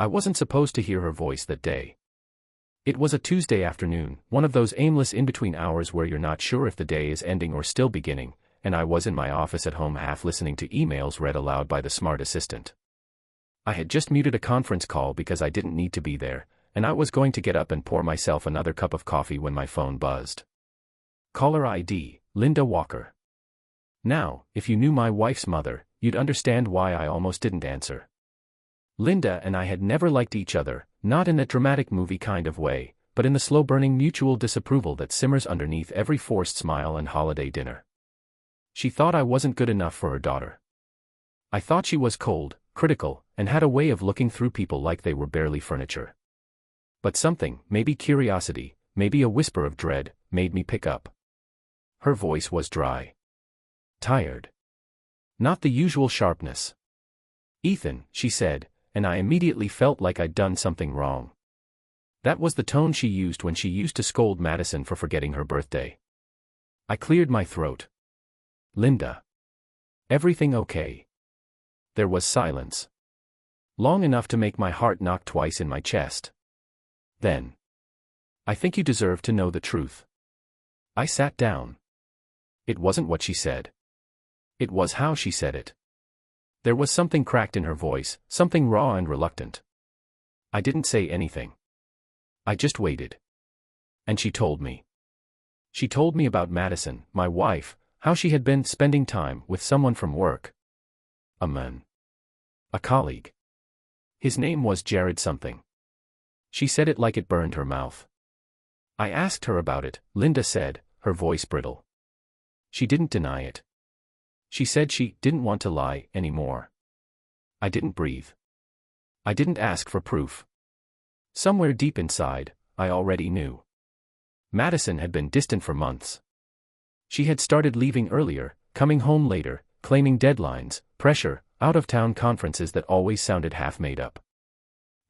I wasn't supposed to hear her voice that day. It was a Tuesday afternoon, one of those aimless in-between hours where you're not sure if the day is ending or still beginning, and I was in my office at home half listening to emails read aloud by the smart assistant. I had just muted a conference call because I didn't need to be there, and I was going to get up and pour myself another cup of coffee when my phone buzzed. Caller ID, Linda Walker. Now, if you knew my wife's mother, you'd understand why I almost didn't answer. Linda and I had never liked each other, not in a dramatic movie kind of way, but in the slow-burning mutual disapproval that simmers underneath every forced smile and holiday dinner. She thought I wasn't good enough for her daughter. I thought she was cold, critical, and had a way of looking through people like they were barely furniture. But something, maybe curiosity, maybe a whisper of dread, made me pick up. Her voice was dry. Tired. Not the usual sharpness. "Ethan," she said, and I immediately felt like I'd done something wrong. That was the tone she used when she used to scold Madison for forgetting her birthday. I cleared my throat. "Linda. Everything okay?" There was silence. Long enough to make my heart knock twice in my chest. Then. "I think you deserve to know the truth." I sat down. It wasn't what she said. It was how she said it. There was something cracked in her voice, something raw and reluctant. I didn't say anything. I just waited. And she told me. She told me about Madison, my wife, how she had been spending time with someone from work. A man. A colleague. His name was Jared something. She said it like it burned her mouth. I asked her about it, Linda said, her voice brittle. She didn't deny it. She said she didn't want to lie anymore. I didn't breathe. I didn't ask for proof. Somewhere deep inside, I already knew. Madison had been distant for months. She had started leaving earlier, coming home later, claiming deadlines, pressure, out-of-town conferences that always sounded half made up.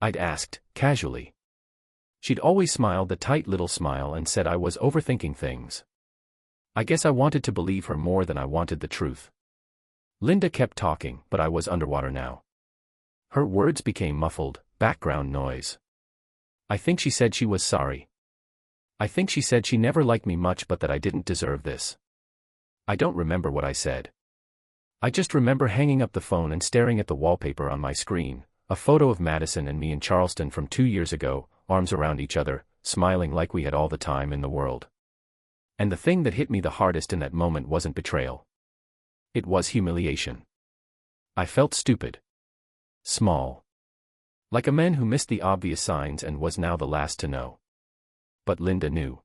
I'd asked, casually. She'd always smiled the tight little smile and said I was overthinking things. I guess I wanted to believe her more than I wanted the truth. Linda kept talking, but I was underwater now. Her words became muffled, background noise. I think she said she was sorry. I think she said she never liked me much but that I didn't deserve this. I don't remember what I said. I just remember hanging up the phone and staring at the wallpaper on my screen, a photo of Madison and me in Charleston from 2 years ago, arms around each other, smiling like we had all the time in the world. And the thing that hit me the hardest in that moment wasn't betrayal. It was humiliation. I felt stupid. Small. Like a man who missed the obvious signs and was now the last to know. But Linda knew.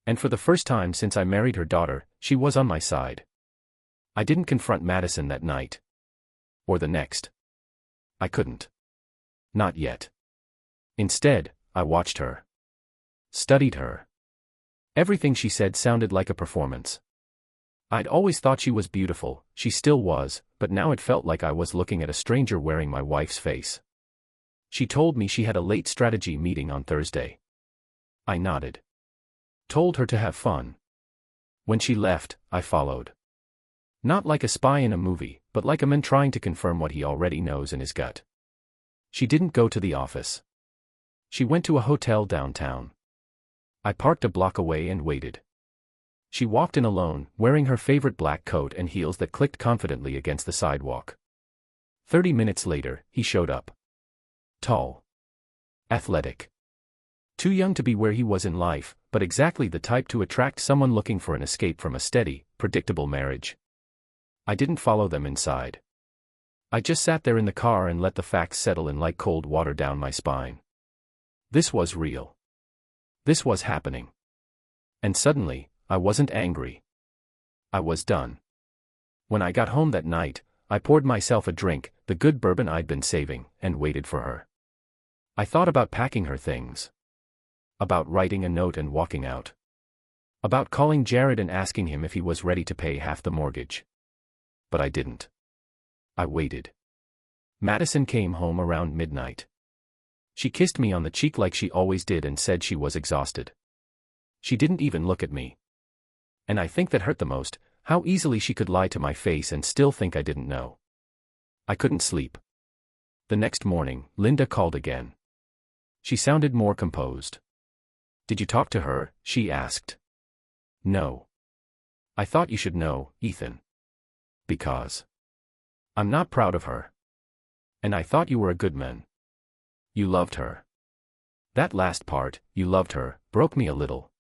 And for the first time since I married her daughter, she was on my side. I didn't confront Madison that night. Or the next. I couldn't. Not yet. Instead, I watched her. Studied her. Everything she said sounded like a performance. I'd always thought she was beautiful, she still was, but now it felt like I was looking at a stranger wearing my wife's face. She told me she had a late strategy meeting on Thursday. I nodded. Told her to have fun. When she left, I followed. Not like a spy in a movie, but like a man trying to confirm what he already knows in his gut. She didn't go to the office. She went to a hotel downtown. I parked a block away and waited. She walked in alone, wearing her favorite black coat and heels that clicked confidently against the sidewalk. 30 minutes later, he showed up. Tall. Athletic. Too young to be where he was in life, but exactly the type to attract someone looking for an escape from a steady, predictable marriage. I didn't follow them inside. I just sat there in the car and let the facts settle in like cold water down my spine. This was real. This was happening. And suddenly, I wasn't angry. I was done. When I got home that night, I poured myself a drink, the good bourbon I'd been saving, and waited for her. I thought about packing her things. About writing a note and walking out. About calling Jared and asking him if he was ready to pay half the mortgage. But I didn't. I waited. Madison came home around midnight. She kissed me on the cheek like she always did and said she was exhausted. She didn't even look at me. And I think that hurt the most, how easily she could lie to my face and still think I didn't know. I couldn't sleep. The next morning, Linda called again. She sounded more composed. "Did you talk to her?" she asked. "No. I thought you should know, Ethan. Because I'm not proud of her. And I thought you were a good man. You loved her." That last part, "you loved her," broke me a little.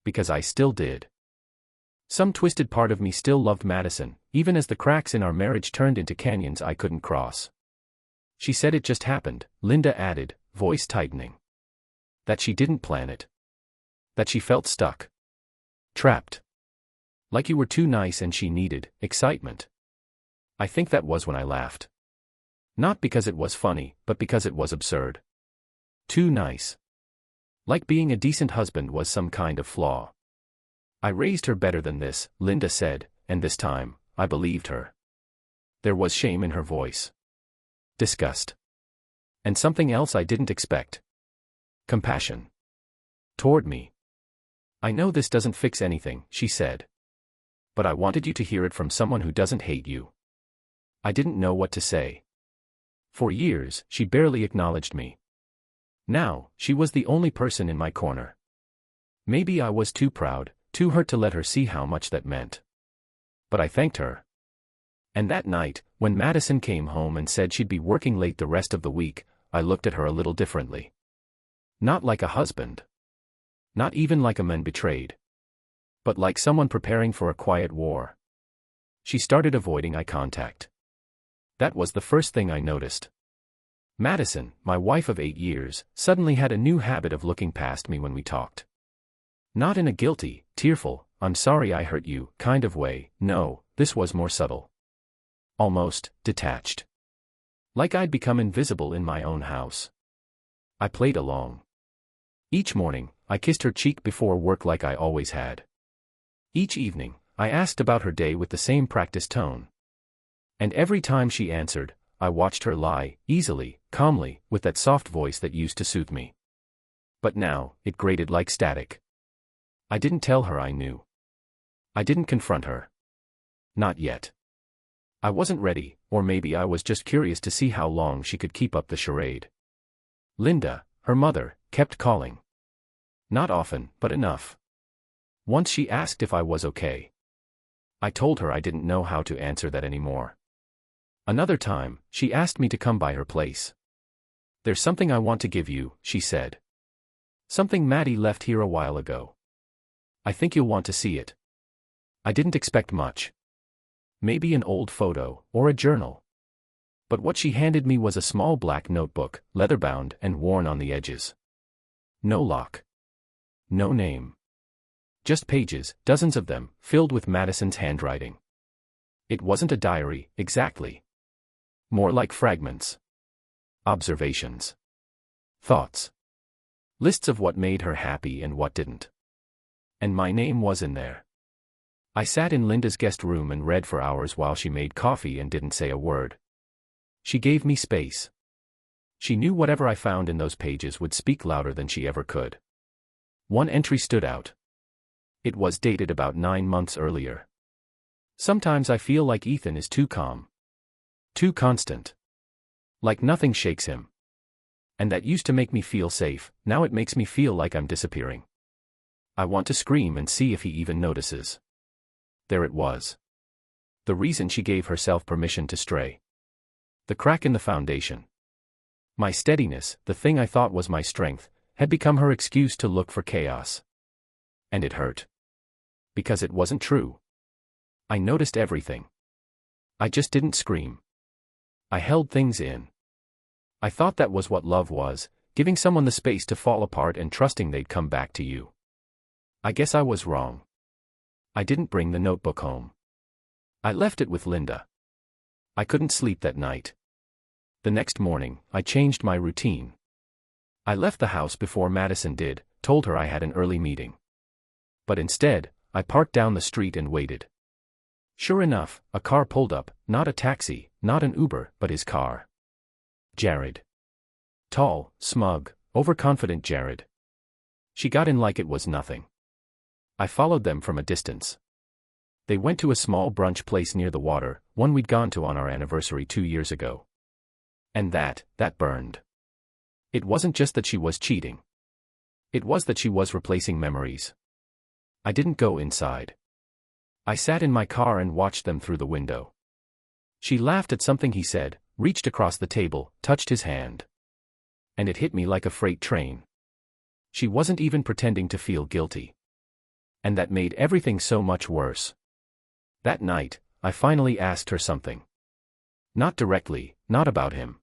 Because I still did. Some twisted part of me still loved Madison, even as the cracks in our marriage turned into canyons I couldn't cross. "She said it just happened," Linda added, voice tightening. "That she didn't plan it. That she felt stuck. Trapped. Like you were too nice and she needed excitement." I think that was when I laughed. Not because it was funny, but because it was absurd. Too nice. Like being a decent husband was some kind of flaw. "I raised her better than this," Linda said, and this time, I believed her. There was shame in her voice. Disgust. And something else I didn't expect. Compassion. Toward me. "I know this doesn't fix anything," she said. "But I wanted you to hear it from someone who doesn't hate you." I didn't know what to say. For years, she barely acknowledged me. Now, she was the only person in my corner. Maybe I was too proud, too hurt to let her see how much that meant. But I thanked her. And that night, when Madison came home and said she'd be working late the rest of the week, I looked at her a little differently. Not like a husband. Not even like a man betrayed. But like someone preparing for a quiet war. She started avoiding eye contact. That was the first thing I noticed. Madison, my wife of 8 years, suddenly had a new habit of looking past me when we talked. Not in a guilty, tearful, "I'm sorry I hurt you" kind of way, no, this was more subtle. Almost detached. Like I'd become invisible in my own house. I played along. Each morning, I kissed her cheek before work like I always had. Each evening, I asked about her day with the same practiced tone. And every time she answered, I watched her lie, easily, calmly, with that soft voice that used to soothe me. But now, it grated like static. I didn't tell her I knew. I didn't confront her. Not yet. I wasn't ready, or maybe I was just curious to see how long she could keep up the charade. Linda, her mother, kept calling. Not often, but enough. Once she asked if I was okay. I told her I didn't know how to answer that anymore. Another time, she asked me to come by her place. "There's something I want to give you," she said. "Something Maddie left here a while ago. I think you'll want to see it." I didn't expect much. Maybe an old photo, or a journal. But what she handed me was a small black notebook, leather-bound and worn on the edges. No lock. No name. Just pages, dozens of them, filled with Madison's handwriting. It wasn't a diary, exactly. More like fragments. Observations. Thoughts. Lists of what made her happy and what didn't. And my name was in there. I sat in Linda's guest room and read for hours while she made coffee and didn't say a word. She gave me space. She knew whatever I found in those pages would speak louder than she ever could. One entry stood out. It was dated about 9 months earlier. "Sometimes I feel like Ethan is too calm. Too constant. Like nothing shakes him. And that used to make me feel safe, now it makes me feel like I'm disappearing. I want to scream and see if he even notices." There it was. The reason she gave herself permission to stray. The crack in the foundation. My steadiness, the thing I thought was my strength, had become her excuse to look for chaos. And it hurt. Because it wasn't true. I noticed everything. I just didn't scream. I held things in. I thought that was what love was, giving someone the space to fall apart and trusting they'd come back to you. I guess I was wrong. I didn't bring the notebook home. I left it with Linda. I couldn't sleep that night. The next morning, I changed my routine. I left the house before Madison did, told her I had an early meeting. But instead, I parked down the street and waited. Sure enough, a car pulled up, not a taxi, not an Uber, but his car. Jared. Tall, smug, overconfident Jared. She got in like it was nothing. I followed them from a distance. They went to a small brunch place near the water, one we'd gone to on our anniversary 2 years ago. And that burned. It wasn't just that she was cheating. It was that she was replacing memories. I didn't go inside. I sat in my car and watched them through the window. She laughed at something he said, reached across the table, touched his hand. And it hit me like a freight train. She wasn't even pretending to feel guilty. And that made everything so much worse. That night, I finally asked her something. Not directly, not about him.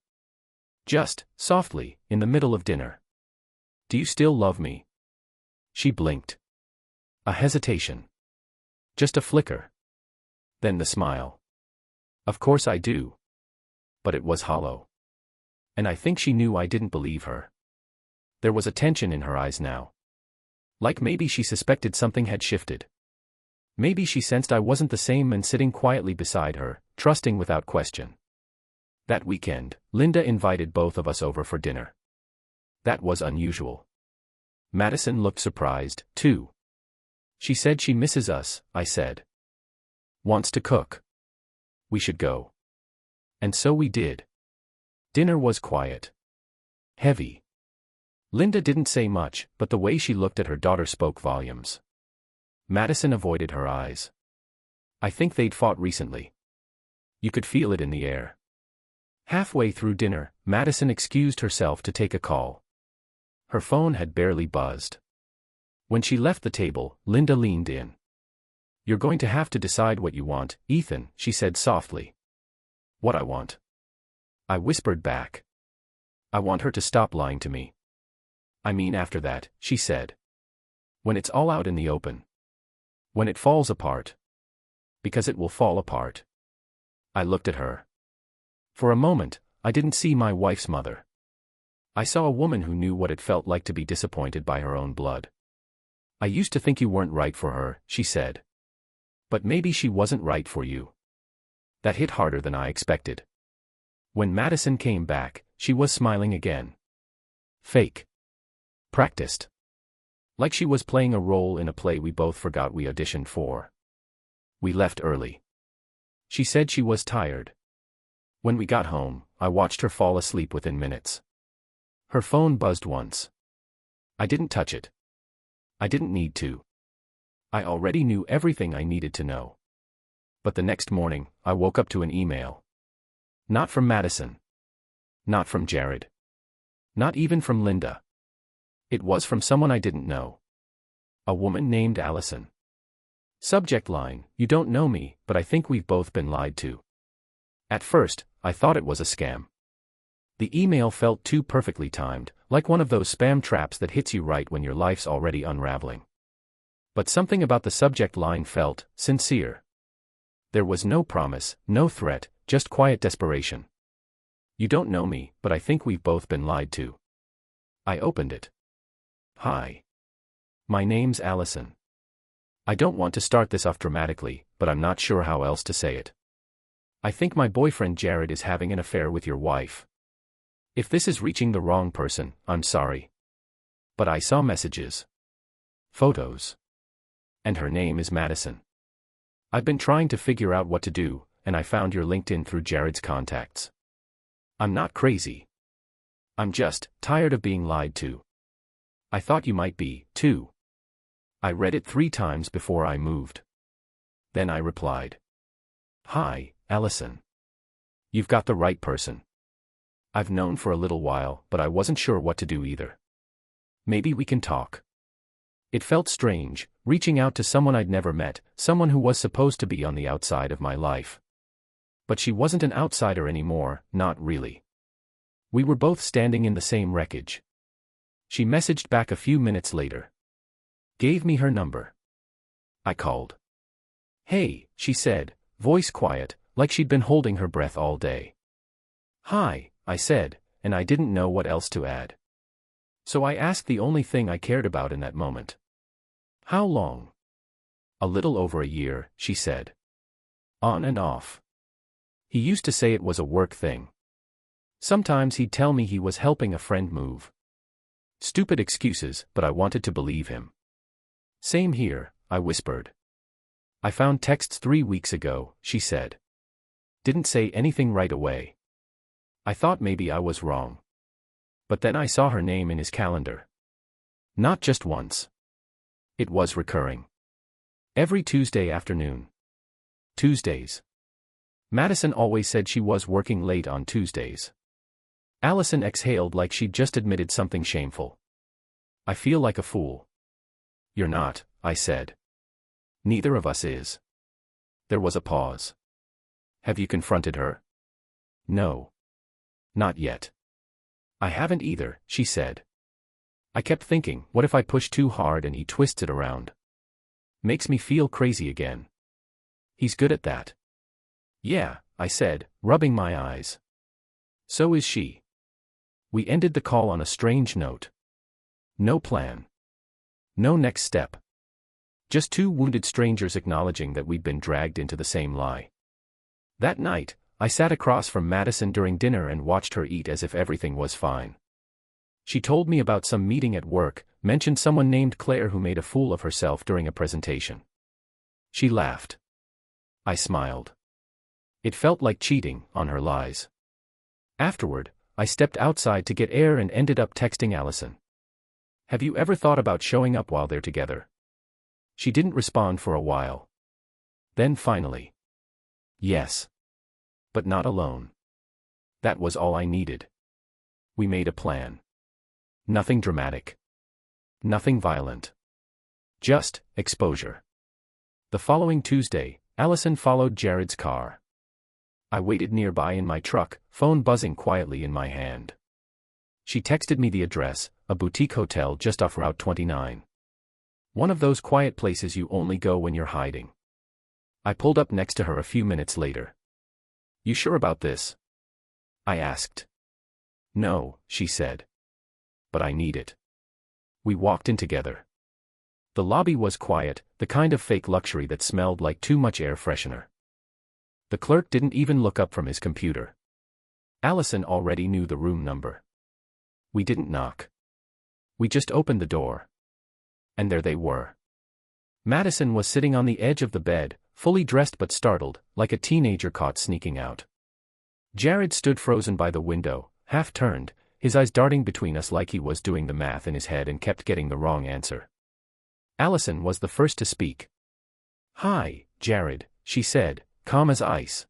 Just, softly, in the middle of dinner. Do you still love me? She blinked. A hesitation. Just a flicker. Then the smile. Of course I do. But it was hollow. And I think she knew I didn't believe her. There was a tension in her eyes now. Like maybe she suspected something had shifted. Maybe she sensed I wasn't the same man sitting quietly beside her, trusting without question. That weekend, Linda invited both of us over for dinner. That was unusual. Madison looked surprised, too. She said she misses us, I said. Wants to cook. We should go. And so we did. Dinner was quiet. Heavy. Linda didn't say much, but the way she looked at her daughter spoke volumes. Madison avoided her eyes. I think they'd fought recently. You could feel it in the air. Halfway through dinner, Madison excused herself to take a call. Her phone had barely buzzed. When she left the table, Linda leaned in. You're going to have to decide what you want, Ethan, she said softly. What I want? I whispered back. I want her to stop lying to me. I mean after that, she said. When it's all out in the open. When it falls apart. Because it will fall apart. I looked at her. For a moment, I didn't see my wife's mother. I saw a woman who knew what it felt like to be disappointed by her own blood. I used to think you weren't right for her, she said. But maybe she wasn't right for you. That hit harder than I expected. When Madison came back, she was smiling again. Fake. Practiced. Like she was playing a role in a play we both forgot we auditioned for. We left early. She said she was tired. When we got home, I watched her fall asleep within minutes. Her phone buzzed once. I didn't touch it. I didn't need to. I already knew everything I needed to know. But the next morning, I woke up to an email. Not from Madison. Not from Jared. Not even from Linda. It was from someone I didn't know. A woman named Allison. Subject line, you don't know me, but I think we've both been lied to. At first, I thought it was a scam. The email felt too perfectly timed, like one of those spam traps that hits you right when your life's already unraveling. But something about the subject line felt sincere. There was no promise, no threat, just quiet desperation. You don't know me, but I think we've both been lied to. I opened it. Hi. My name's Allison. I don't want to start this off dramatically, but I'm not sure how else to say it. I think my boyfriend Jared is having an affair with your wife. If this is reaching the wrong person, I'm sorry. But I saw messages. Photos. And her name is Madison. I've been trying to figure out what to do, and I found your LinkedIn through Jared's contacts. I'm not crazy. I'm just tired of being lied to. I thought you might be, too. I read it 3 times before I moved. Then I replied. Hi, Allison. You've got the right person. I've known for a little while, but I wasn't sure what to do either. Maybe we can talk. It felt strange, reaching out to someone I'd never met, someone who was supposed to be on the outside of my life. But she wasn't an outsider anymore, not really. We were both standing in the same wreckage. She messaged back a few minutes later. Gave me her number. I called. Hey, she said, voice quiet, like she'd been holding her breath all day. Hi, I said, and I didn't know what else to add. So I asked the only thing I cared about in that moment. How long? A little over a year, she said. On and off. He used to say it was a work thing. Sometimes he'd tell me he was helping a friend move. Stupid excuses, but I wanted to believe him. Same here, I whispered. I found texts 3 weeks ago, she said. Didn't say anything right away. I thought maybe I was wrong. But then I saw her name in his calendar. Not just once. It was recurring. Every Tuesday afternoon. Tuesdays. Madison always said she was working late on Tuesdays. Allison exhaled like she'd just admitted something shameful. I feel like a fool. You're not, I said. Neither of us is. There was a pause. Have you confronted her? No. Not yet. I haven't either, she said. I kept thinking, what if I push too hard and he twists it around? Makes me feel crazy again. He's good at that. Yeah, I said, rubbing my eyes. So is she. We ended the call on a strange note. No plan. No next step. Just two wounded strangers acknowledging that we'd been dragged into the same lie. That night, I sat across from Madison during dinner and watched her eat as if everything was fine. She told me about some meeting at work, mentioned someone named Claire who made a fool of herself during a presentation. She laughed. I smiled. It felt like cheating on her lies. Afterward, I stepped outside to get air and ended up texting Allison. Have you ever thought about showing up while they're together? She didn't respond for a while. Then finally. Yes. But not alone. That was all I needed. We made a plan. Nothing dramatic. Nothing violent. Just exposure. The following Tuesday, Allison followed Jared's car. I waited nearby in my truck, phone buzzing quietly in my hand. She texted me the address, a boutique hotel just off Route 29. One of those quiet places you only go when you're hiding. I pulled up next to her a few minutes later. You sure about this? I asked. No, she said. But I need it. We walked in together. The lobby was quiet, the kind of fake luxury that smelled like too much air freshener. The clerk didn't even look up from his computer. Allison already knew the room number. We didn't knock. We just opened the door. And there they were. Madison was sitting on the edge of the bed, fully dressed but startled, like a teenager caught sneaking out. Jared stood frozen by the window, half turned, his eyes darting between us like he was doing the math in his head and kept getting the wrong answer. Allison was the first to speak. Hi, Jared, she said, calm as ice.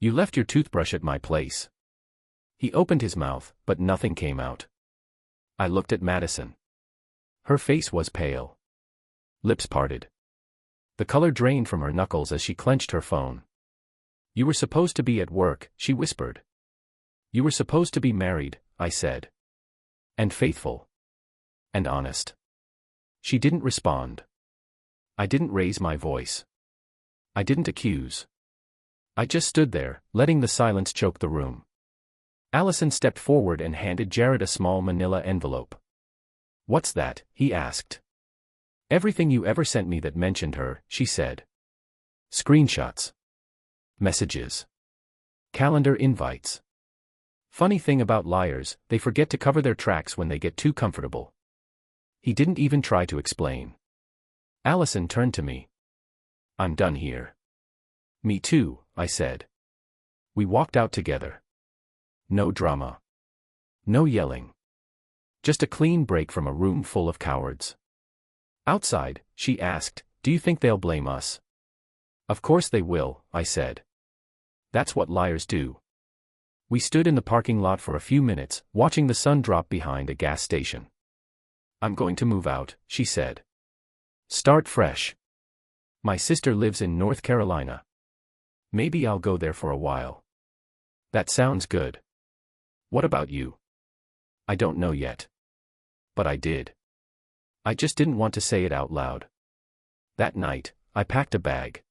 You left your toothbrush at my place. He opened his mouth, but nothing came out. I looked at Madison. Her face was pale. Lips parted. The color drained from her knuckles as she clenched her phone. You were supposed to be at work, she whispered. You were supposed to be married, I said. And faithful. And honest. She didn't respond. I didn't raise my voice. I didn't accuse. I just stood there, letting the silence choke the room. Allison stepped forward and handed Jared a small manila envelope. What's that? He asked. Everything you ever sent me that mentioned her, she said. Screenshots. Messages. Calendar invites. Funny thing about liars, they forget to cover their tracks when they get too comfortable. He didn't even try to explain. Allison turned to me. I'm done here. Me too, I said. We walked out together. No drama. No yelling. Just a clean break from a room full of cowards. Outside, she asked, do you think they'll blame us? Of course they will, I said. That's what liars do. We stood in the parking lot for a few minutes, watching the sun drop behind a gas station. I'm going to move out, she said. Start fresh. My sister lives in North Carolina. Maybe I'll go there for a while. That sounds good. What about you? I don't know yet. But I did. I just didn't want to say it out loud. That night, I packed a bag.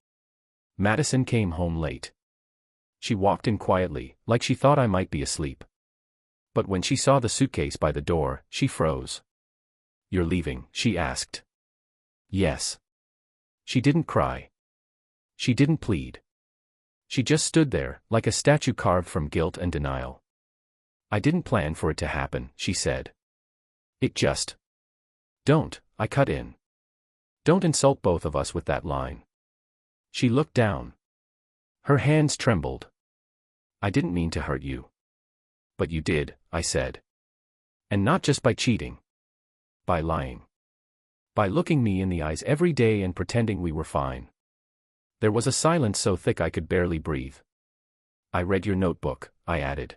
Madison came home late. She walked in quietly, like she thought I might be asleep. But when she saw the suitcase by the door, she froze. You're leaving, she asked. Yes. She didn't cry. She didn't plead. She just stood there, like a statue carved from guilt and denial. I didn't plan for it to happen, she said. It just. Don't, I cut in. Don't insult both of us with that line. She looked down. Her hands trembled. I didn't mean to hurt you. But you did, I said. And not just by cheating. By lying. By looking me in the eyes every day and pretending we were fine. There was a silence so thick I could barely breathe. I read your notebook, I added.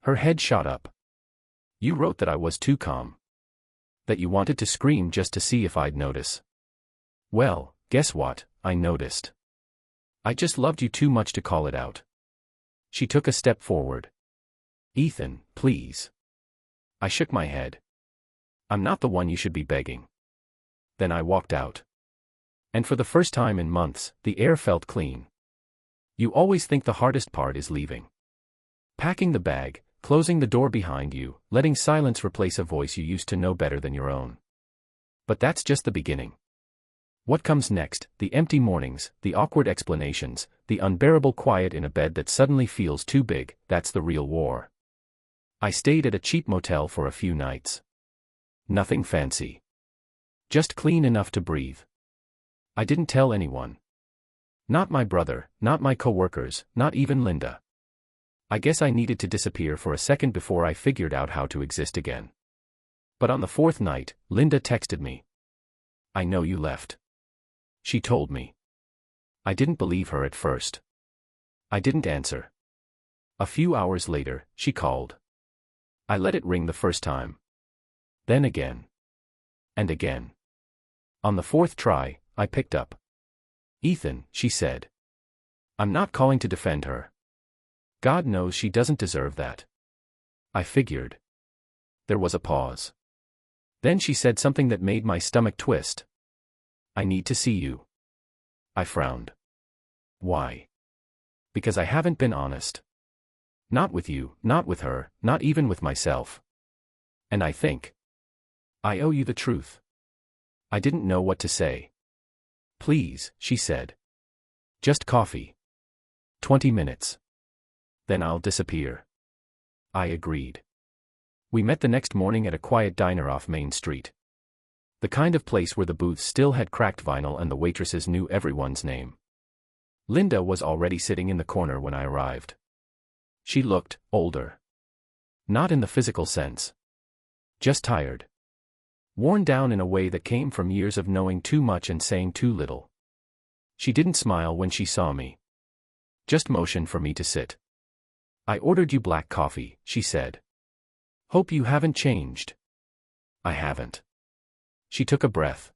Her head shot up. You wrote that I was too calm. That you wanted to scream just to see if I'd notice. Well, guess what, I noticed. I just loved you too much to call it out. She took a step forward. Ethan, please. I shook my head. I'm not the one you should be begging. Then I walked out. And for the first time in months, the air felt clean. You always think the hardest part is leaving. Packing the bag, closing the door behind you, letting silence replace a voice you used to know better than your own. But that's just the beginning. What comes next, the empty mornings, the awkward explanations, the unbearable quiet in a bed that suddenly feels too big, that's the real war. I stayed at a cheap motel for a few nights. Nothing fancy. Just clean enough to breathe. I didn't tell anyone. Not my brother, not my coworkers, not even Linda. I guess I needed to disappear for a second before I figured out how to exist again. But on the fourth night, Linda texted me. I know you left. She told me. I didn't believe her at first. I didn't answer. A few hours later, she called. I let it ring the first time. Then again. And again. On the fourth try, I picked up. Ethan, she said. I'm not calling to defend her. God knows she doesn't deserve that. I figured. There was a pause. Then she said something that made my stomach twist. I need to see you. I frowned. Why? Because I haven't been honest. Not with you, not with her, not even with myself. And I think I owe you the truth. I didn't know what to say. Please, she said. Just coffee. 20 minutes. Then I'll disappear. I agreed. We met the next morning at a quiet diner off Main Street. The kind of place where the booths still had cracked vinyl and the waitresses knew everyone's name. Linda was already sitting in the corner when I arrived. She looked older. Not in the physical sense. Just tired. Worn down in a way that came from years of knowing too much and saying too little. She didn't smile when she saw me. Just motioned for me to sit. I ordered you black coffee, she said. Hope you haven't changed. I haven't. She took a breath.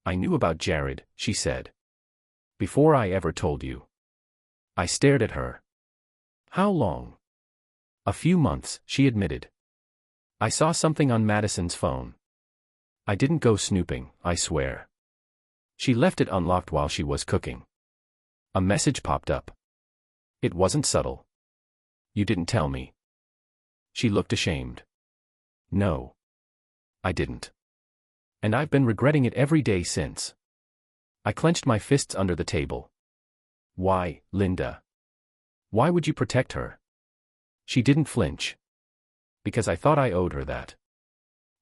I knew about Jared, she said. Before I ever told you. I stared at her. How long? A few months, she admitted. I saw something on Madison's phone. I didn't go snooping, I swear. She left it unlocked while she was cooking. A message popped up. It wasn't subtle. You didn't tell me. She looked ashamed. No. I didn't. And I've been regretting it every day since. I clenched my fists under the table. Why, Linda? Why would you protect her? She didn't flinch. Because I thought I owed her that.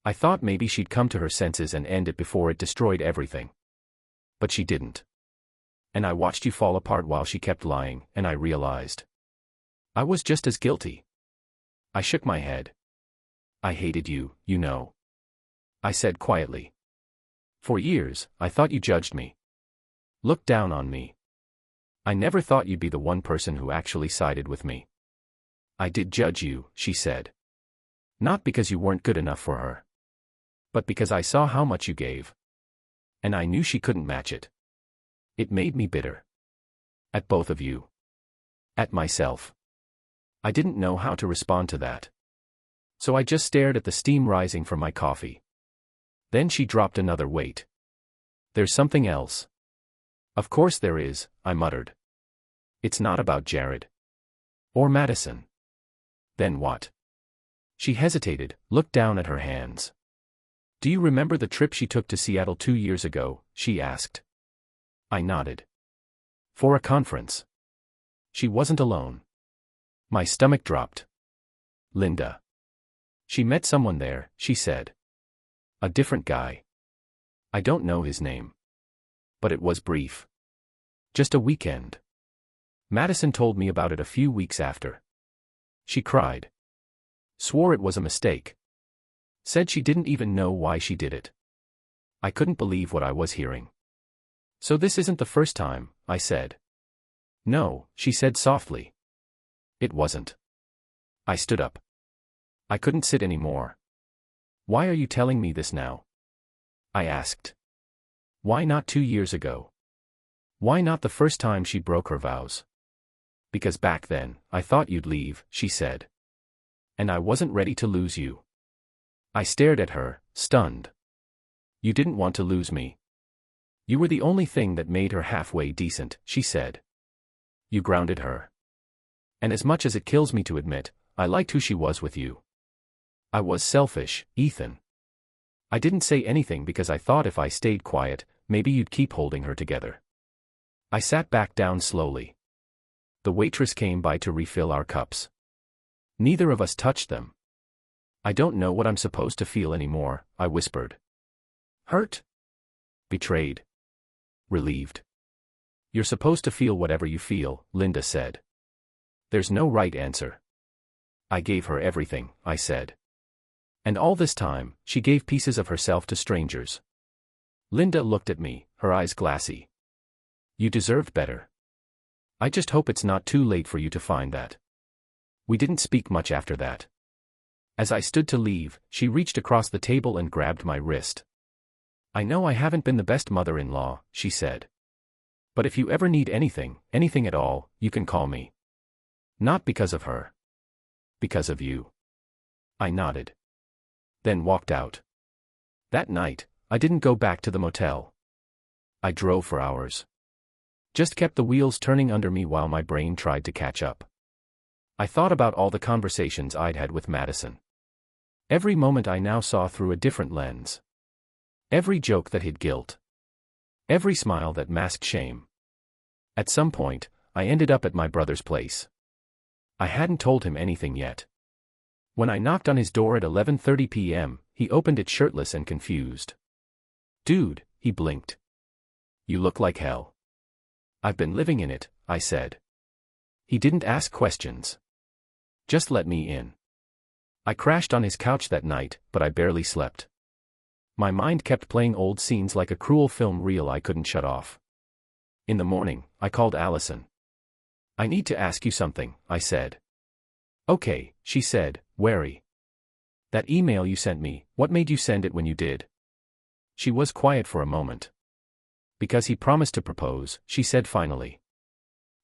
I thought maybe she'd come to her senses and end it before it destroyed everything. But she didn't. And I watched you fall apart while she kept lying, and I realized I was just as guilty. I shook my head. I hated you, you know. I said quietly. For years, I thought you judged me. Looked down on me. I never thought you'd be the one person who actually sided with me. I did judge you, she said. Not because you weren't good enough for her. But because I saw how much you gave. And I knew she couldn't match it. It made me bitter. At both of you. At myself. I didn't know how to respond to that. So I just stared at the steam rising from my coffee. Then she dropped another weight. There's something else. Of course there is, I muttered. It's not about Jared. Or Madison. Then what? She hesitated, looked down at her hands. Do you remember the trip she took to Seattle 2 years ago? She asked. I nodded. For a conference. She wasn't alone. My stomach dropped. Linda. She met someone there, she said. A different guy. I don't know his name. But it was brief. Just a weekend. Madison told me about it a few weeks after. She cried. Swore it was a mistake. Said she didn't even know why she did it. I couldn't believe what I was hearing. So this isn't the first time, I said. No, she said softly. It wasn't. I stood up. I couldn't sit anymore. Why are you telling me this now? I asked. Why not 2 years ago? Why not the first time she broke her vows? Because back then, I thought you'd leave, she said. And I wasn't ready to lose you. I stared at her, stunned. You didn't want to lose me. You were the only thing that made her halfway decent, she said. You grounded her. And as much as it kills me to admit, I liked who she was with you. I was selfish, Ethan. I didn't say anything because I thought if I stayed quiet, maybe you'd keep holding her together. I sat back down slowly. The waitress came by to refill our cups. Neither of us touched them. I don't know what I'm supposed to feel anymore, I whispered. Hurt? Betrayed? Relieved? You're supposed to feel whatever you feel, Linda said. There's no right answer. I gave her everything, I said. And all this time, she gave pieces of herself to strangers. Linda looked at me, her eyes glassy. You deserved better. I just hope it's not too late for you to find that. We didn't speak much after that. As I stood to leave, she reached across the table and grabbed my wrist. I know I haven't been the best mother-in-law, she said. But if you ever need anything, anything at all, you can call me. Not because of her. Because of you. I nodded. Then walked out. That night, I didn't go back to the motel. I drove for hours. Just kept the wheels turning under me while my brain tried to catch up. I thought about all the conversations I'd had with Madison. Every moment I now saw through a different lens. Every joke that hid guilt. Every smile that masked shame. At some point, I ended up at my brother's place. I hadn't told him anything yet. When I knocked on his door at 11:30 p.m., he opened it shirtless and confused. Dude, he blinked. You look like hell. I've been living in it, I said. He didn't ask questions. Just let me in. I crashed on his couch that night, but I barely slept. My mind kept playing old scenes like a cruel film reel I couldn't shut off. In the morning, I called Allison. I need to ask you something, I said. Okay, she said, wary. That email you sent me, what made you send it when you did? She was quiet for a moment. Because he promised to propose, she said finally.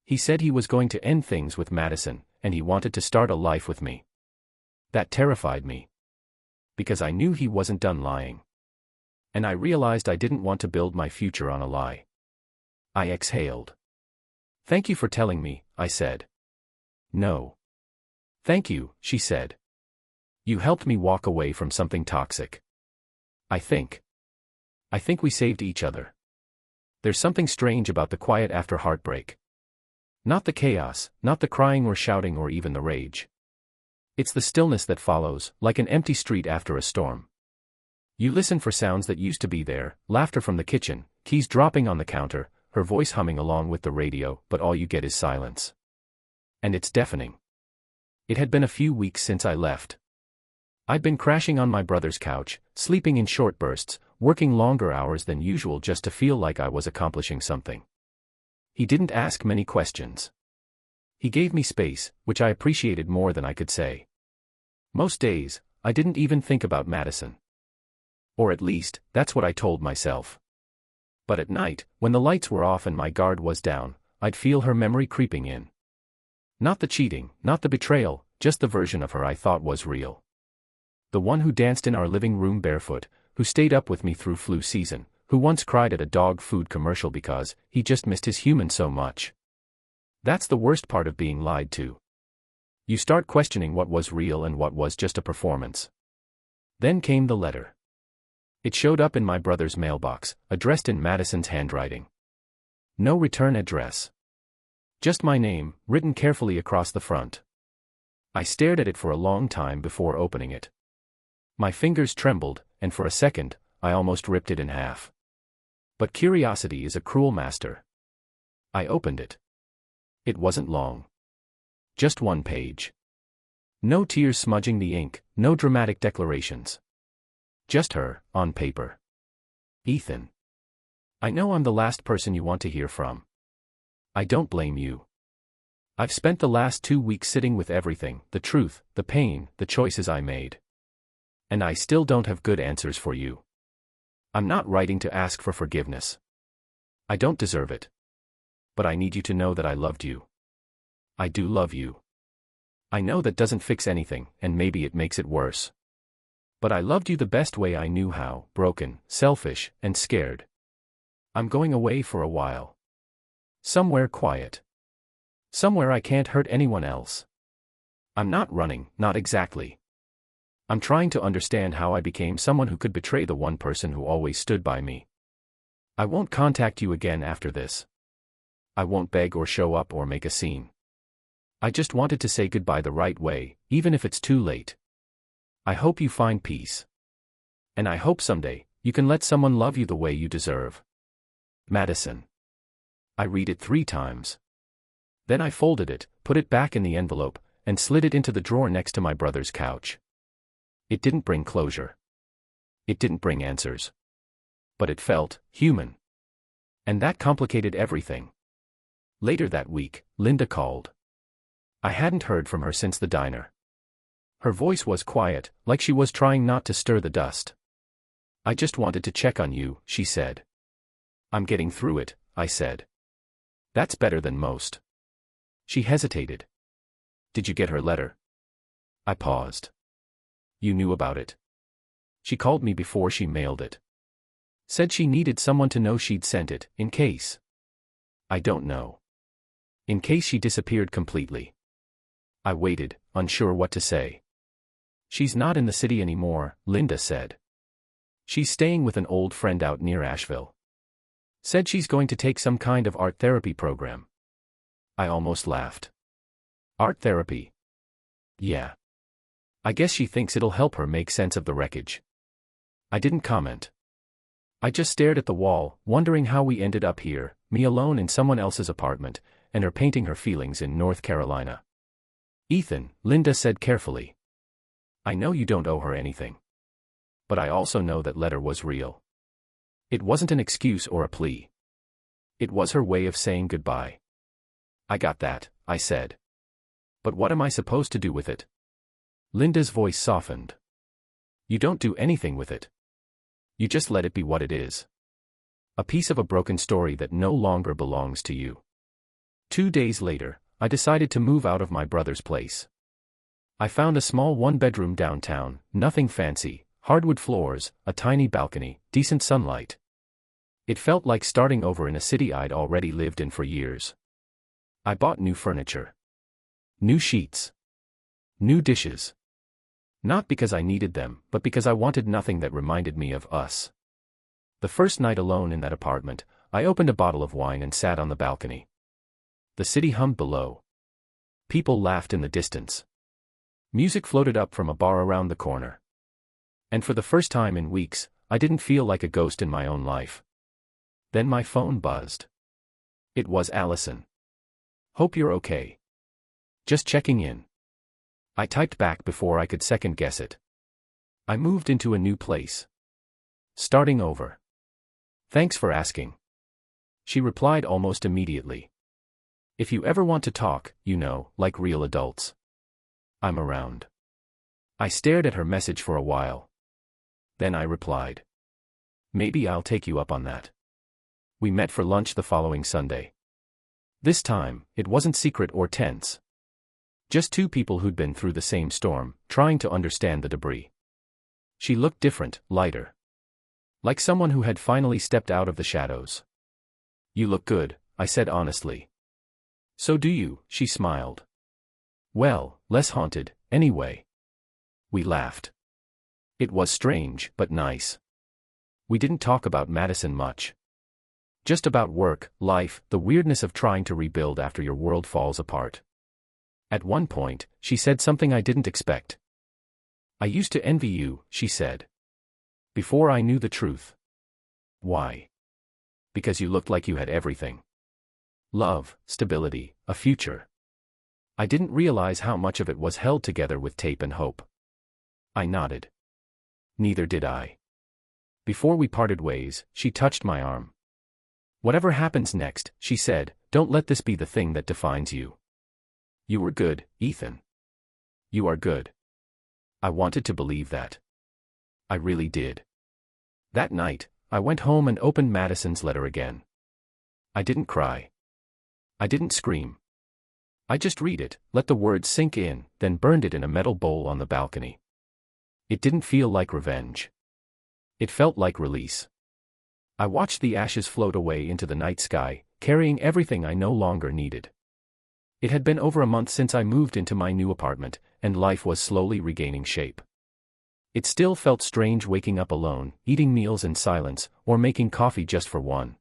He said he was going to end things with Madison, and he wanted to start a life with me. That terrified me. Because I knew he wasn't done lying. And I realized I didn't want to build my future on a lie. I exhaled. Thank you for telling me, I said. No. Thank you, she said. You helped me walk away from something toxic. I think we saved each other. There's something strange about the quiet after heartbreak. Not the chaos, not the crying or shouting or even the rage. It's the stillness that follows, like an empty street after a storm. You listen for sounds that used to be there, laughter from the kitchen, keys dropping on the counter, her voice humming along with the radio, but all you get is silence. And it's deafening. It had been a few weeks since I left. I'd been crashing on my brother's couch, sleeping in short bursts, working longer hours than usual just to feel like I was accomplishing something. He didn't ask many questions. He gave me space, which I appreciated more than I could say. Most days, I didn't even think about Madison. Or at least, that's what I told myself. But at night, when the lights were off and my guard was down, I'd feel her memory creeping in. Not the cheating, not the betrayal, just the version of her I thought was real. The one who danced in our living room barefoot, who stayed up with me through flu season, who once cried at a dog food commercial because he just missed his human so much. That's the worst part of being lied to. You start questioning what was real and what was just a performance. Then came the letter. It showed up in my brother's mailbox, addressed in Madison's handwriting. No return address. Just my name, written carefully across the front. I stared at it for a long time before opening it. My fingers trembled, and for a second, I almost ripped it in half. But curiosity is a cruel master. I opened it. It wasn't long. Just one page. No tears smudging the ink, no dramatic declarations. Just her, on paper. Ethan. I know I'm the last person you want to hear from. I don't blame you. I've spent the last 2 weeks sitting with everything, the truth, the pain, the choices I made. And I still don't have good answers for you. I'm not writing to ask for forgiveness. I don't deserve it. But I need you to know that I loved you. I do love you. I know that doesn't fix anything, and maybe it makes it worse. But I loved you the best way I knew how, broken, selfish, and scared. I'm going away for a while. Somewhere quiet. Somewhere I can't hurt anyone else. I'm not running, not exactly. I'm trying to understand how I became someone who could betray the one person who always stood by me. I won't contact you again after this. I won't beg or show up or make a scene. I just wanted to say goodbye the right way, even if it's too late. I hope you find peace. And I hope someday, you can let someone love you the way you deserve. Madison. I read it 3 times. Then I folded it, put it back in the envelope, and slid it into the drawer next to my brother's couch. It didn't bring closure. It didn't bring answers. But it felt human. And that complicated everything. Later that week, Linda called. I hadn't heard from her since the diner. Her voice was quiet, like she was trying not to stir the dust. I just wanted to check on you, she said. I'm getting through it, I said. That's better than most. She hesitated. Did you get her letter? I paused. You knew about it. She called me before she mailed it. Said she needed someone to know she'd sent it, in case. I don't know. In case she disappeared completely. I waited, unsure what to say. She's not in the city anymore, Linda said. She's staying with an old friend out near Asheville. Said she's going to take some kind of art therapy program. I almost laughed. Art therapy? Yeah. I guess she thinks it'll help her make sense of the wreckage. I didn't comment. I just stared at the wall, wondering how we ended up here, me alone in someone else's apartment, and her painting her feelings in North Carolina. Ethan, Linda said carefully. I know you don't owe her anything. But I also know that letter was real. It wasn't an excuse or a plea. It was her way of saying goodbye. I got that, I said. But what am I supposed to do with it? Linda's voice softened. You don't do anything with it. You just let it be what it is. A piece of a broken story that no longer belongs to you. 2 days later, I decided to move out of my brother's place. I found a small 1-bedroom downtown, nothing fancy, hardwood floors, a tiny balcony, decent sunlight. It felt like starting over in a city I'd already lived in for years. I bought new furniture. New sheets. New dishes. Not because I needed them, but because I wanted nothing that reminded me of us. The first night alone in that apartment, I opened a bottle of wine and sat on the balcony. The city hummed below. People laughed in the distance. Music floated up from a bar around the corner. And for the first time in weeks, I didn't feel like a ghost in my own life. Then my phone buzzed. It was Allison. Hope you're okay. Just checking in. I typed back before I could second guess it. I moved into a new place. Starting over. Thanks for asking. She replied almost immediately. If you ever want to talk, like real adults. I'm around. I stared at her message for a while. Then I replied. Maybe I'll take you up on that. We met for lunch the following Sunday. This time, it wasn't secret or tense. Just 2 people who'd been through the same storm, trying to understand the debris. She looked different, lighter. Like someone who had finally stepped out of the shadows. You look good, I said honestly. So do you, she smiled. Well, less haunted, anyway. We laughed. It was strange, but nice. We didn't talk about Madison much. Just about work, life, the weirdness of trying to rebuild after your world falls apart. At one point, she said something I didn't expect. I used to envy you, she said. Before I knew the truth. Why? Because you looked like you had everything. Love, stability, a future. I didn't realize how much of it was held together with tape and hope. I nodded. Neither did I. Before we parted ways, she touched my arm. Whatever happens next, she said, don't let this be the thing that defines you. You were good, Ethan. You are good. I wanted to believe that. I really did. That night, I went home and opened Madison's letter again. I didn't cry. I didn't scream. I just read it, let the words sink in, then burned it in a metal bowl on the balcony. It didn't feel like revenge. It felt like release. I watched the ashes float away into the night sky, carrying everything I no longer needed. It had been over a month since I moved into my new apartment, and life was slowly regaining shape. It still felt strange waking up alone, eating meals in silence, or making coffee just for one.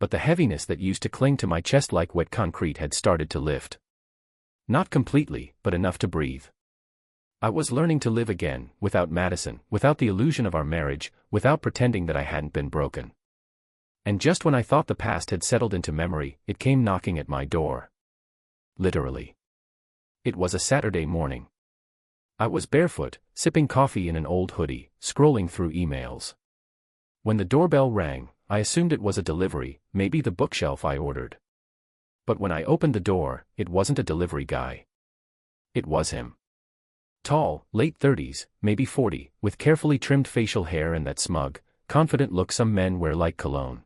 But the heaviness that used to cling to my chest like wet concrete had started to lift. Not completely, but enough to breathe. I was learning to live again, without Madison, without the illusion of our marriage, without pretending that I hadn't been broken. And just when I thought the past had settled into memory, it came knocking at my door. Literally. It was a Saturday morning. I was barefoot, sipping coffee in an old hoodie, scrolling through emails. When the doorbell rang, I assumed it was a delivery, maybe the bookshelf I ordered. But when I opened the door, it wasn't a delivery guy. It was him. Tall, late 30s, maybe 40, with carefully trimmed facial hair and that smug, confident look some men wear like cologne.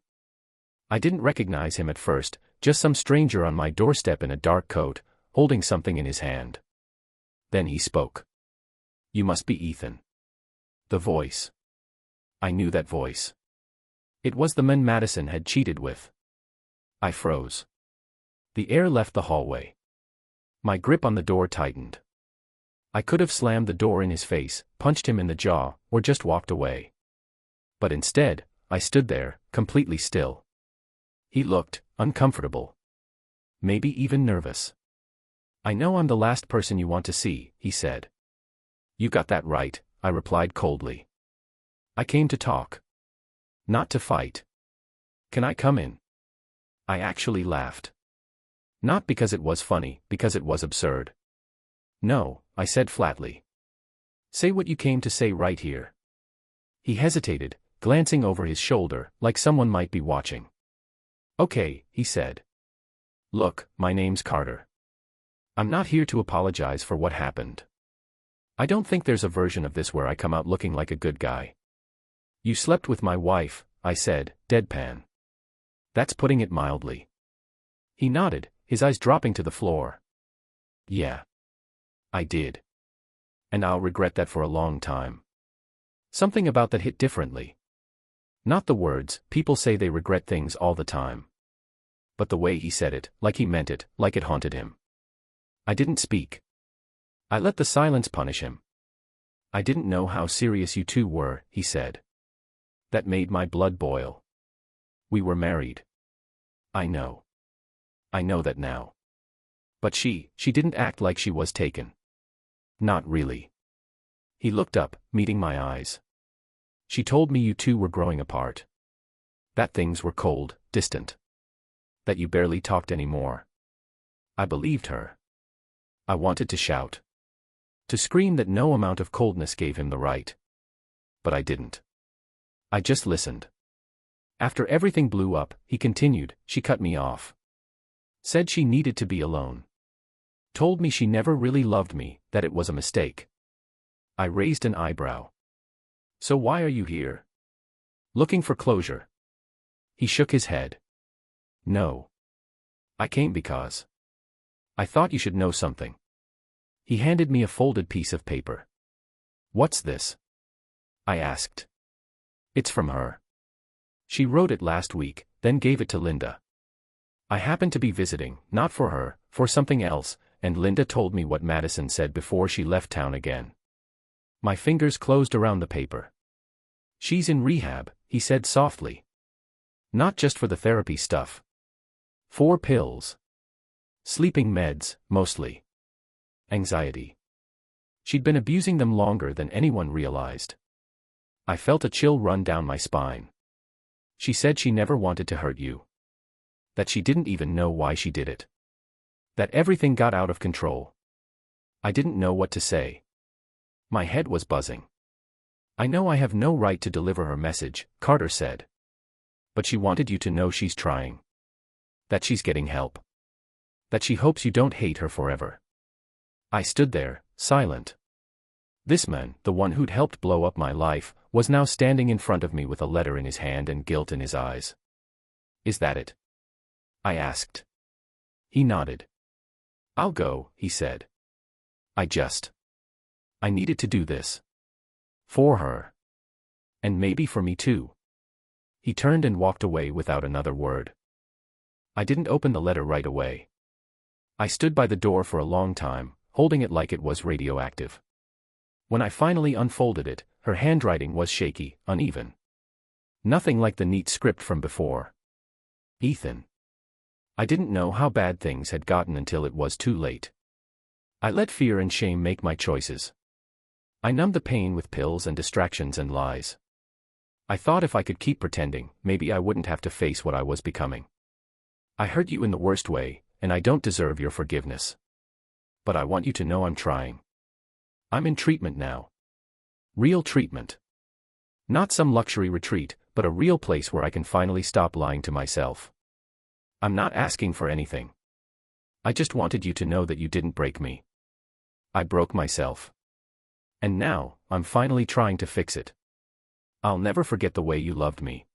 I didn't recognize him at first, just some stranger on my doorstep in a dark coat, holding something in his hand. Then he spoke. You must be Ethan. The voice. I knew that voice. It was the man Madison had cheated with. I froze. The air left the hallway. My grip on the door tightened. I could have slammed the door in his face, punched him in the jaw, or just walked away. But instead, I stood there, completely still. He looked uncomfortable. Maybe even nervous. I know I'm the last person you want to see, he said. You got that right, I replied coldly. I came to talk. Not to fight. Can I come in? I actually laughed. Not because it was funny, because it was absurd. No, I said flatly. Say what you came to say right here. He hesitated, glancing over his shoulder, like someone might be watching. Okay, he said. Look, my name's Carter. I'm not here to apologize for what happened. I don't think there's a version of this where I come out looking like a good guy. You slept with my wife, I said, deadpan. That's putting it mildly. He nodded, his eyes dropping to the floor. Yeah. I did. And I'll regret that for a long time. Something about that hit differently. Not the words, people say they regret things all the time. But the way he said it, like he meant it, like it haunted him. I didn't speak. I let the silence punish him. I didn't know how serious you two were, he said. That made my blood boil. We were married. I know. I know that now. But she didn't act like she was taken. Not really. He looked up, meeting my eyes. She told me you two were growing apart. That things were cold, distant. That you barely talked anymore. I believed her. I wanted to shout. To scream that no amount of coldness gave him the right. But I didn't. I just listened. After everything blew up, he continued, she cut me off. Said she needed to be alone. Told me she never really loved me, that it was a mistake. I raised an eyebrow. So why are you here? Looking for closure. He shook his head. No. I came because I thought you should know something. He handed me a folded piece of paper. What's this? I asked. It's from her. She wrote it last week, then gave it to Linda. I happened to be visiting, not for her, for something else, and Linda told me what Madison said before she left town again. My fingers closed around the paper. She's in rehab, he said softly. Not just for the therapy stuff. 4 pills. Sleeping meds, mostly. Anxiety. She'd been abusing them longer than anyone realized. I felt a chill run down my spine. She said she never wanted to hurt you. That she didn't even know why she did it. That everything got out of control. I didn't know what to say. My head was buzzing. I know I have no right to deliver her message, Carter said. But she wanted you to know she's trying. That she's getting help. That she hopes you don't hate her forever. I stood there, silent. This man, the one who'd helped blow up my life, was now standing in front of me with a letter in his hand and guilt in his eyes. Is that it? I asked. He nodded. I'll go, he said. I needed to do this. For her. And maybe for me too. He turned and walked away without another word. I didn't open the letter right away. I stood by the door for a long time, holding it like it was radioactive. When I finally unfolded it, her handwriting was shaky, uneven. Nothing like the neat script from before. Ethan. I didn't know how bad things had gotten until it was too late. I let fear and shame make my choices. I numbed the pain with pills and distractions and lies. I thought if I could keep pretending, maybe I wouldn't have to face what I was becoming. I hurt you in the worst way, and I don't deserve your forgiveness. But I want you to know I'm trying. I'm in treatment now. Real treatment. Not some luxury retreat, but a real place where I can finally stop lying to myself. I'm not asking for anything. I just wanted you to know that you didn't break me. I broke myself. And now, I'm finally trying to fix it. I'll never forget the way you loved me.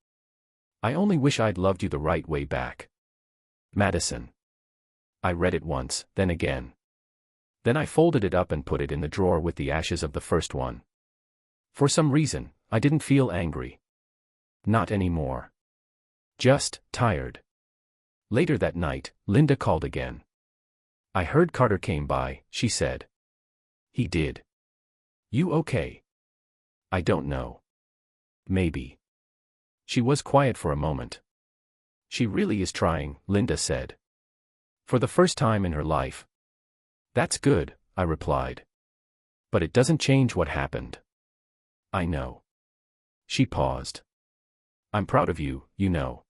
I only wish I'd loved you the right way back. Madison. I read it once, then again. Then I folded it up and put it in the drawer with the ashes of the first one. For some reason, I didn't feel angry. Not anymore. Just tired. Later that night, Linda called again. I heard Carter came by, she said. He did. You okay? I don't know. Maybe. She was quiet for a moment. She really is trying, Linda said. For the first time in her life. That's good, I replied. But it doesn't change what happened. I know. She paused. I'm proud of you, you know.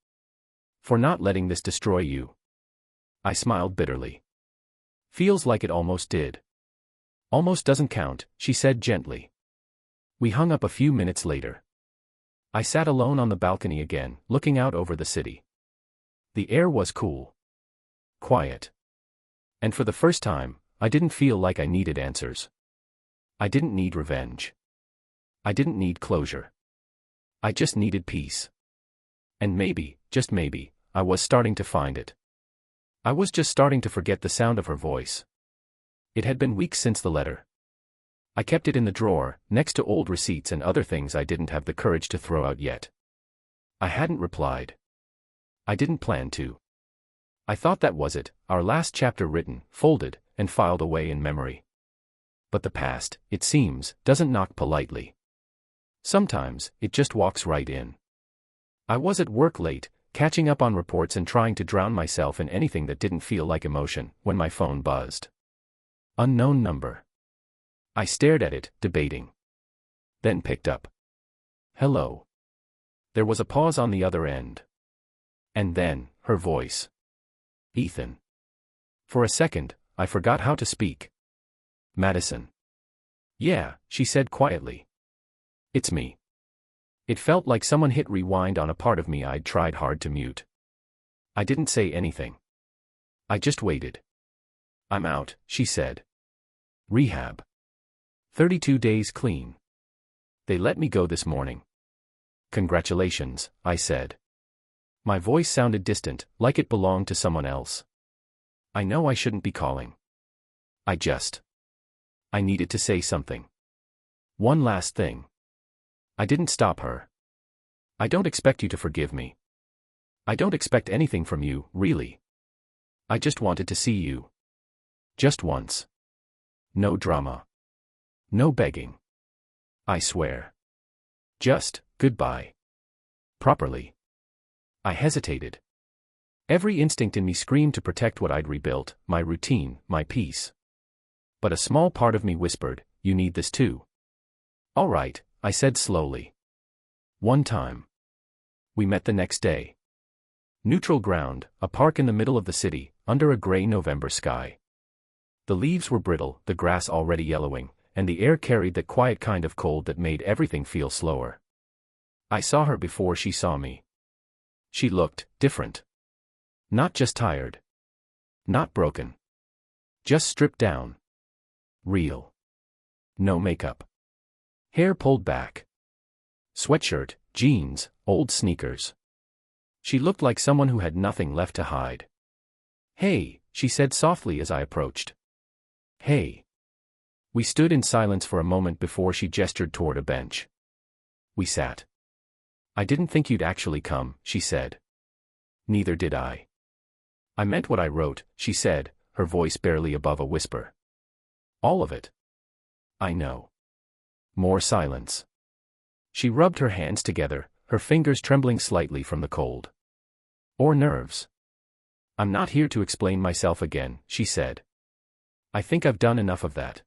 For not letting this destroy you. I smiled bitterly. Feels like it almost did. Almost doesn't count, she said gently. We hung up a few minutes later. I sat alone on the balcony again, looking out over the city. The air was cool. Quiet. And for the first time, I didn't feel like I needed answers. I didn't need revenge. I didn't need closure. I just needed peace. And maybe, just maybe, I was starting to find it. I was just starting to forget the sound of her voice. It had been weeks since the letter. I kept it in the drawer, next to old receipts and other things I didn't have the courage to throw out yet. I hadn't replied. I didn't plan to. I thought that was it, our last chapter written, folded, and filed away in memory. But the past, it seems, doesn't knock politely. Sometimes, it just walks right in. I was at work late, catching up on reports and trying to drown myself in anything that didn't feel like emotion, when my phone buzzed. Unknown number. I stared at it, debating. Then picked up. Hello. There was a pause on the other end. And then, her voice. Ethan. For a second, I forgot how to speak. Madison. Yeah, she said quietly. It's me. It felt like someone hit rewind on a part of me I'd tried hard to mute. I didn't say anything. I just waited. I'm out, she said. Rehab. 32 days clean. They let me go this morning. Congratulations, I said. My voice sounded distant, like it belonged to someone else. I know I shouldn't be calling. I needed to say something. One last thing. I didn't stop her. I don't expect you to forgive me. I don't expect anything from you, really. I just wanted to see you. Just once. No drama. No begging. I swear. Just, goodbye. Properly. I hesitated. Every instinct in me screamed to protect what I'd rebuilt, my routine, my peace. But a small part of me whispered, you need this too. All right, I said slowly. One time. We met the next day. Neutral ground, a park in the middle of the city, under a gray November sky. The leaves were brittle, the grass already yellowing, and the air carried that quiet kind of cold that made everything feel slower. I saw her before she saw me. She looked different. Not just tired. Not broken. Just stripped down. Real. No makeup. Hair pulled back. Sweatshirt, jeans, old sneakers. She looked like someone who had nothing left to hide. "Hey," she said softly as I approached. "Hey." We stood in silence for a moment before she gestured toward a bench. We sat. "I didn't think you'd actually come," she said. "Neither did I." "I meant what I wrote," she said, her voice barely above a whisper. "All of it." "I know." More silence. She rubbed her hands together, her fingers trembling slightly from the cold. "Or nerves." "I'm not here to explain myself again," she said. "I think I've done enough of that."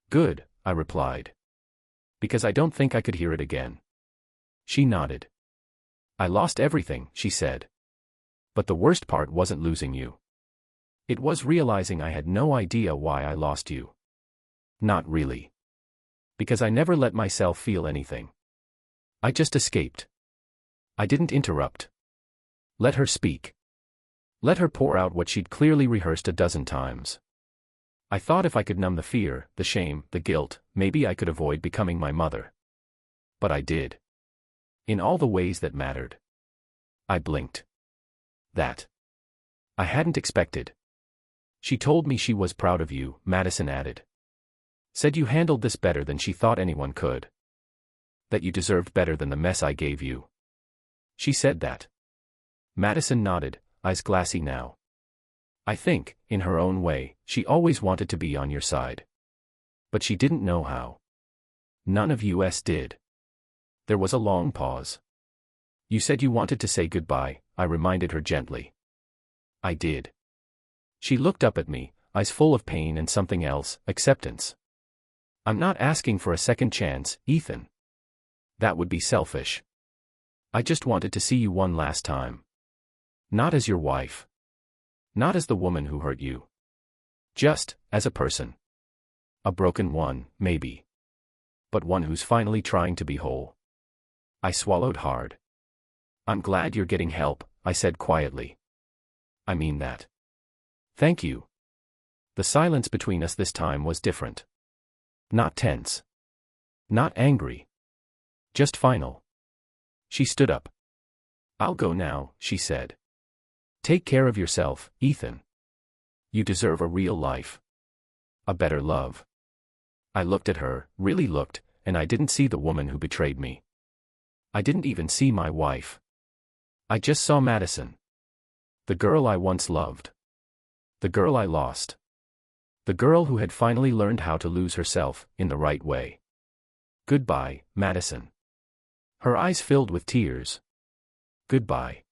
"Good," I replied. "Because I don't think I could hear it again." She nodded. "I lost everything," she said. "But the worst part wasn't losing you. It was realizing I had no idea why I lost you." "Not really." "Because I never let myself feel anything. I just escaped." I didn't interrupt. Let her speak. Let her pour out what she'd clearly rehearsed a dozen times. I thought if I could numb the fear, the shame, the guilt, maybe I could avoid becoming my mother. But I did. In all the ways that mattered. I blinked. That. I hadn't expected. "She told me she was proud of you," Madison added. "Said you handled this better than she thought anyone could. That you deserved better than the mess I gave you." "She said that?" Madison nodded, eyes glassy now. "I think, in her own way, she always wanted to be on your side. But she didn't know how. None of us did." There was a long pause. "You said you wanted to say goodbye," I reminded her gently. "I did." She looked up at me, eyes full of pain and something else, acceptance. "I'm not asking for a second chance, Ethan. That would be selfish. I just wanted to see you one last time. Not as your wife. Not as the woman who hurt you. Just, as a person. A broken one, maybe. But one who's finally trying to be whole." I swallowed hard. "I'm glad you're getting help," I said quietly. "I mean that. Thank you." The silence between us this time was different. Not tense. Not angry. Just final. She stood up. "I'll go now," she said. "Take care of yourself, Ethan. You deserve a real life. A better love." I looked at her, really looked, and I didn't see the woman who betrayed me. I didn't even see my wife. I just saw Madison. The girl I once loved. The girl I lost. The girl who had finally learned how to lose herself, in the right way. "Goodbye, Madison." Her eyes filled with tears. "Goodbye."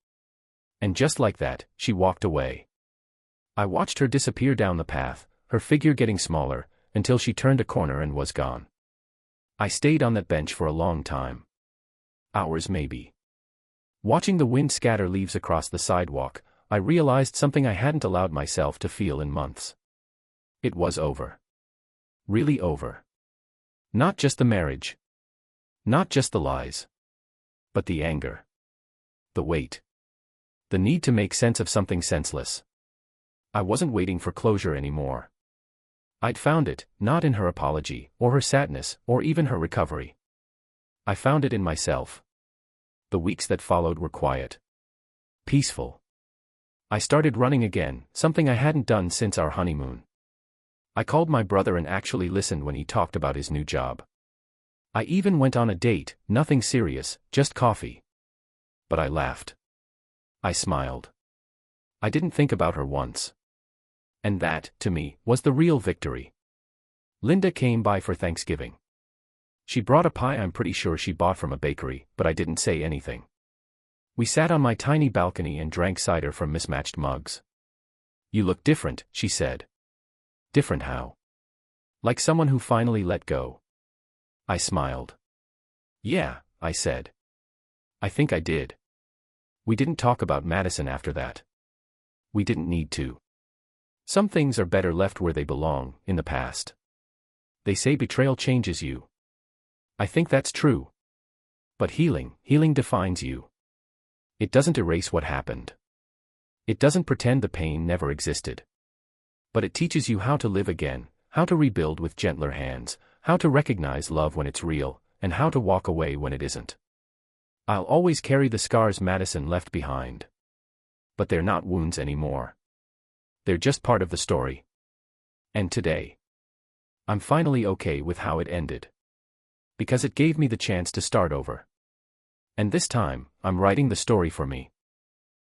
And just like that, she walked away. I watched her disappear down the path, her figure getting smaller, until she turned a corner and was gone. I stayed on that bench for a long time. Hours maybe. Watching the wind scatter leaves across the sidewalk, I realized something I hadn't allowed myself to feel in months. It was over. Really over. Not just the marriage. Not just the lies. But the anger. The weight. The need to make sense of something senseless. I wasn't waiting for closure anymore. I'd found it, not in her apology, or her sadness, or even her recovery. I found it in myself. The weeks that followed were quiet. Peaceful. I started running again, something I hadn't done since our honeymoon. I called my brother and actually listened when he talked about his new job. I even went on a date, nothing serious, just coffee. But I laughed. I smiled. I didn't think about her once. And that, to me, was the real victory. Linda came by for Thanksgiving. She brought a pie I'm pretty sure she bought from a bakery, but I didn't say anything. We sat on my tiny balcony and drank cider from mismatched mugs. "You look different," she said. "Different how?" "Like someone who finally let go." I smiled. "Yeah," I said. "I think I did." We didn't talk about Madison after that. We didn't need to. Some things are better left where they belong, in the past. They say betrayal changes you. I think that's true. But healing defines you. It doesn't erase what happened. It doesn't pretend the pain never existed. But it teaches you how to live again, how to rebuild with gentler hands, how to recognize love when it's real, and how to walk away when it isn't. I'll always carry the scars Madison left behind. But they're not wounds anymore. They're just part of the story. And today, I'm finally okay with how it ended. Because it gave me the chance to start over. And this time, I'm writing the story for me.